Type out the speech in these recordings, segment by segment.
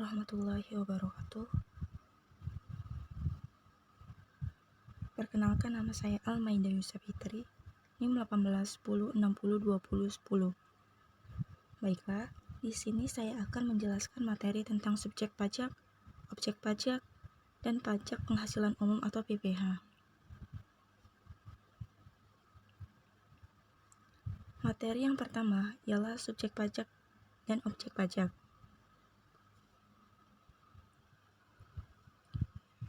warahmatullahi wabarakatuh. Perkenalkan, nama saya Almaida Yusafitri, NIM 1810602010. Baiklah, di sini saya akan menjelaskan materi tentang subjek pajak, objek pajak, dan pajak penghasilan umum atau PPh. Materi yang pertama ialah subjek pajak dan objek pajak.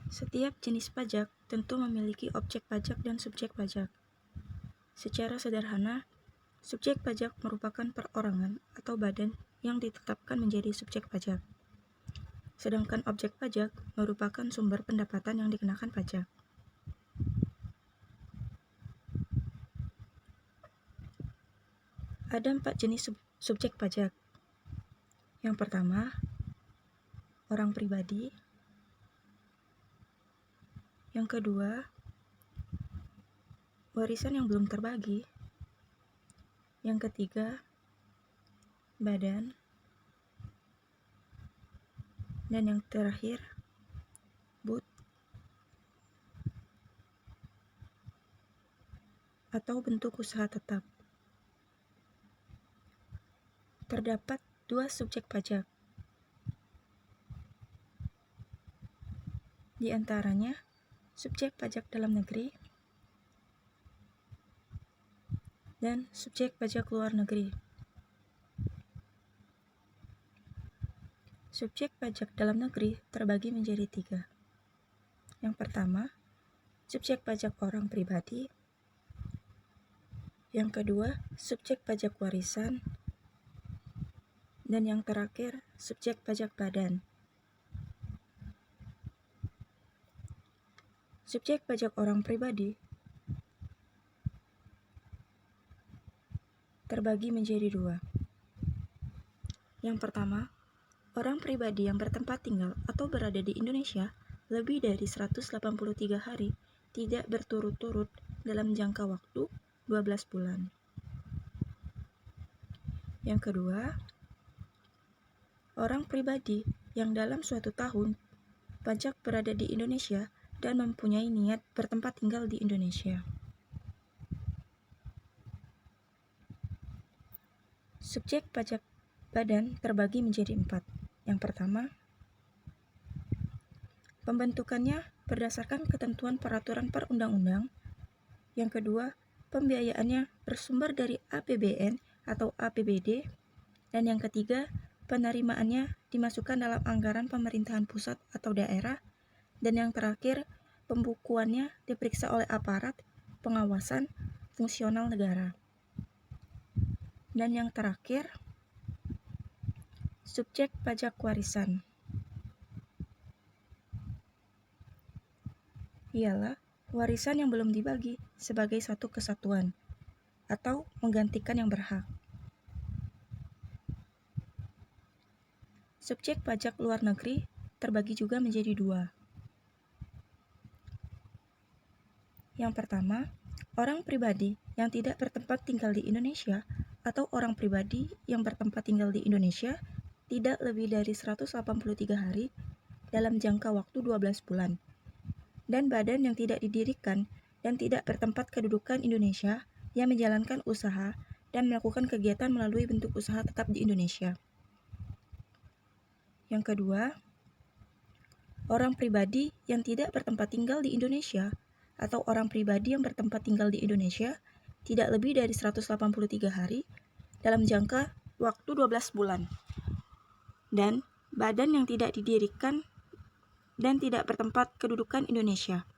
Setiap jenis pajak tentu memiliki objek pajak dan subjek pajak. Secara sederhana, subjek pajak merupakan perorangan atau badan yang ditetapkan menjadi subjek pajak. Sedangkan objek pajak merupakan sumber pendapatan yang dikenakan pajak. Ada 4 jenis subjek pajak. Yang pertama, orang pribadi. Yang kedua, warisan yang belum terbagi. Yang ketiga, badan. Dan yang terakhir, but atau bentuk usaha tetap. Terdapat 2 subjek pajak. Di antaranya, subjek pajak dalam negeri dan subjek pajak luar negeri. Subjek pajak dalam negeri terbagi menjadi 3. Yang pertama, subjek pajak orang pribadi. Yang kedua, subjek pajak warisan. Dan yang terakhir, subjek pajak badan. Subjek pajak orang pribadi terbagi menjadi 2. Yang pertama, orang pribadi yang bertempat tinggal atau berada di Indonesia lebih dari 183 hari tidak berturut-turut dalam jangka waktu 12 bulan. Yang kedua, orang pribadi yang dalam suatu tahun pajak berada di Indonesia dan mempunyai niat bertempat tinggal di Indonesia. Subjek pajak badan terbagi menjadi 4. Yang pertama, pembentukannya berdasarkan ketentuan peraturan perundang-undang. Yang kedua, pembiayaannya bersumber dari APBN atau APBD. Dan yang ketiga, penerimaannya dimasukkan dalam anggaran pemerintahan pusat atau daerah. Dan yang terakhir, pembukuannya diperiksa oleh aparat pengawasan fungsional negara. Dan yang terakhir, subjek pajak warisan ialah warisan yang belum dibagi sebagai satu kesatuan atau menggantikan yang berhak. Subjek pajak luar negeri terbagi juga menjadi 2. Yang pertama, orang pribadi yang tidak bertempat tinggal di Indonesia atau orang pribadi yang bertempat tinggal di Indonesia tidak lebih dari 183 hari dalam jangka waktu 12 bulan. Dan badan yang tidak didirikan dan tidak bertempat kedudukan Indonesia yang menjalankan usaha dan melakukan kegiatan melalui bentuk usaha tetap di Indonesia. Yang kedua, orang pribadi yang tidak bertempat tinggal di Indonesia atau orang pribadi yang bertempat tinggal di Indonesia tidak lebih dari 183 hari dalam jangka waktu 12 bulan. Dan badan yang tidak didirikan dan tidak bertempat kedudukan Indonesia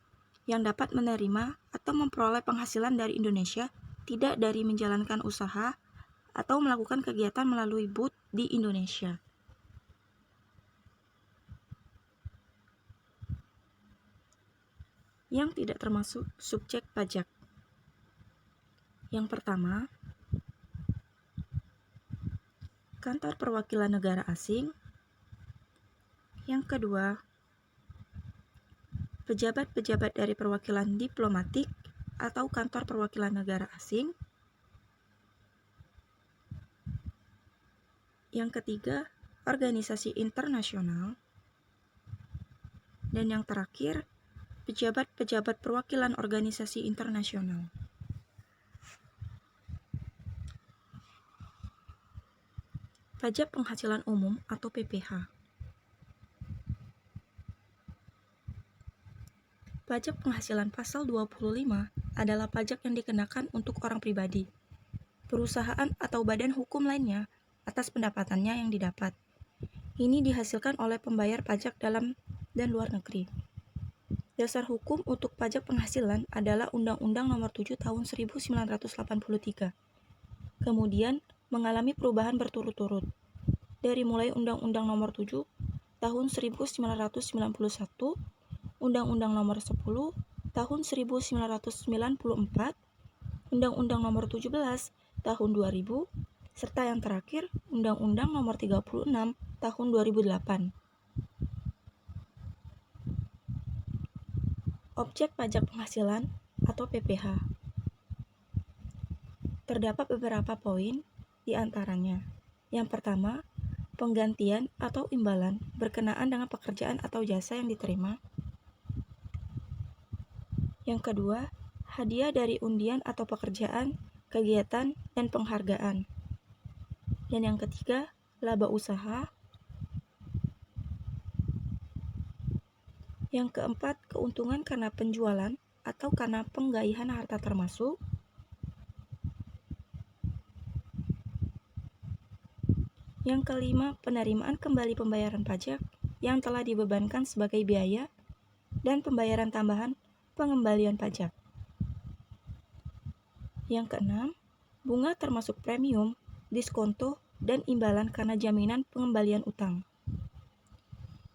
yang dapat menerima atau memperoleh penghasilan dari Indonesia tidak dari menjalankan usaha atau melakukan kegiatan melalui but di Indonesia. Yang tidak termasuk subjek pajak. Yang pertama, kantor perwakilan negara asing. Yang kedua, pejabat-pejabat dari perwakilan diplomatik atau kantor perwakilan negara asing. Yang ketiga, organisasi internasional. Dan yang terakhir, pejabat-pejabat perwakilan organisasi internasional. Pajak penghasilan umum atau PPh. Pajak penghasilan pasal 25 adalah pajak yang dikenakan untuk orang pribadi, perusahaan atau badan hukum lainnya atas pendapatannya yang didapat. Ini dihasilkan oleh pembayar pajak dalam dan luar negeri. Dasar hukum untuk pajak penghasilan adalah Undang-Undang Nomor 7 Tahun 1983. Kemudian mengalami perubahan berturut-turut. Dari mulai Undang-Undang Nomor 7 Tahun 1991, Undang-Undang Nomor 10 Tahun 1994, Undang-Undang Nomor 17 Tahun 2000, serta yang terakhir Undang-Undang Nomor 36 Tahun 2008. Objek pajak penghasilan atau PPh. Terdapat beberapa poin di antaranya. Yang pertama, penggantian atau imbalan berkenaan dengan pekerjaan atau jasa yang diterima. Yang kedua, hadiah dari undian atau pekerjaan, kegiatan, dan penghargaan. Dan yang ketiga, laba usaha. Yang keempat, keuntungan karena penjualan atau karena penggaihan harta termasuk. Yang kelima, penerimaan kembali pembayaran pajak yang telah dibebankan sebagai biaya dan pembayaran tambahan pengembalian pajak. Yang keenam, bunga termasuk premium, diskonto, dan imbalan karena jaminan pengembalian utang.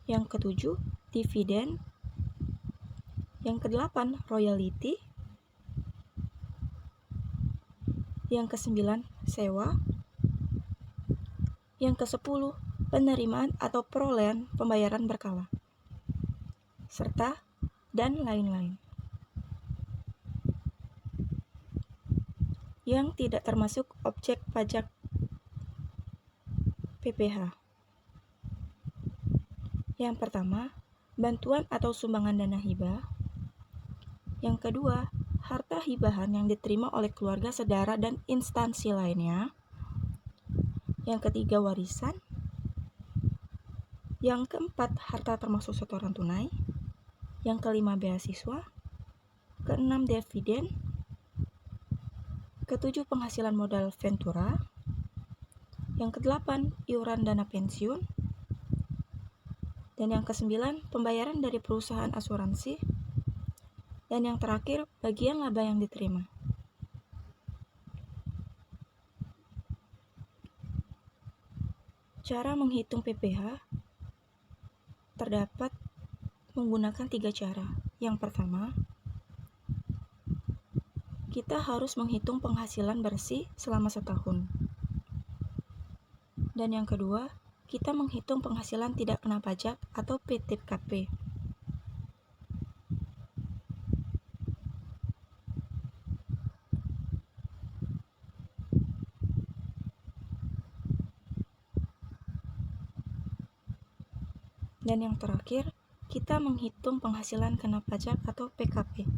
Yang ketujuh, dividen. Yang kedelapan, royalti. Yang kesembilan, sewa. Yang kesepuluh, penerimaan atau perolehan pembayaran berkala. Serta dan lain-lain. Yang tidak termasuk objek pajak PPh. Yang pertama, bantuan atau sumbangan dana hibah. Yang kedua, harta hibahan yang diterima oleh keluarga, saudara, dan instansi lainnya. Yang ketiga, warisan. Yang keempat, harta termasuk setoran tunai. Yang kelima, beasiswa. Keenam, dividen. Ketujuh, penghasilan modal ventura. Yang kedelapan, iuran dana pensiun. Dan yang kesembilan, pembayaran dari perusahaan asuransi. Dan yang terakhir, bagian laba yang diterima. Cara menghitung PPh terdapat menggunakan 3 cara. Yang pertama, kita harus menghitung penghasilan bersih selama setahun. Dan yang kedua, kita menghitung penghasilan tidak kena pajak atau PTKP. Dan yang terakhir, kita menghitung penghasilan kena pajak atau PKP.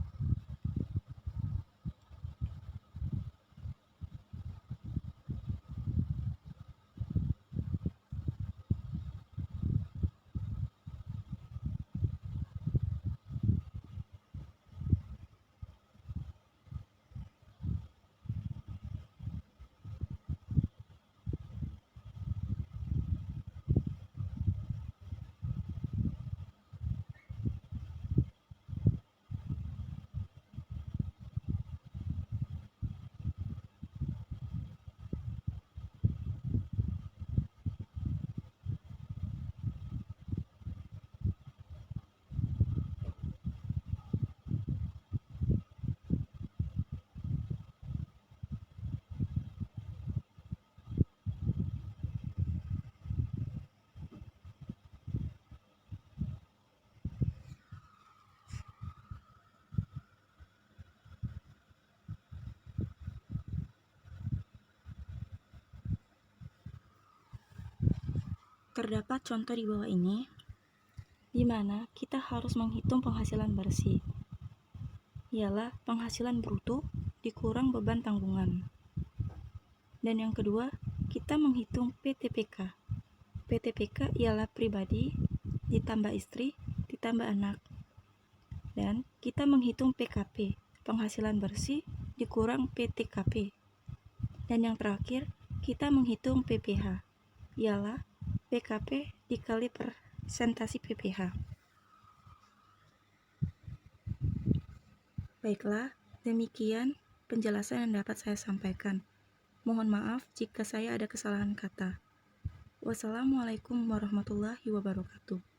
Terdapat contoh di bawah ini, di mana kita harus menghitung penghasilan bersih, ialah penghasilan bruto dikurang beban tanggungan. Dan yang kedua, kita menghitung PTPK. PTPK ialah pribadi ditambah istri ditambah anak. Dan kita menghitung PKP, penghasilan bersih dikurang PTKP. Dan yang terakhir, kita menghitung PPH, ialah PKP dikali persentase PPH. Baiklah, demikian penjelasan yang dapat saya sampaikan. Mohon maaf jika saya ada kesalahan kata. Wassalamualaikum warahmatullahi wabarakatuh.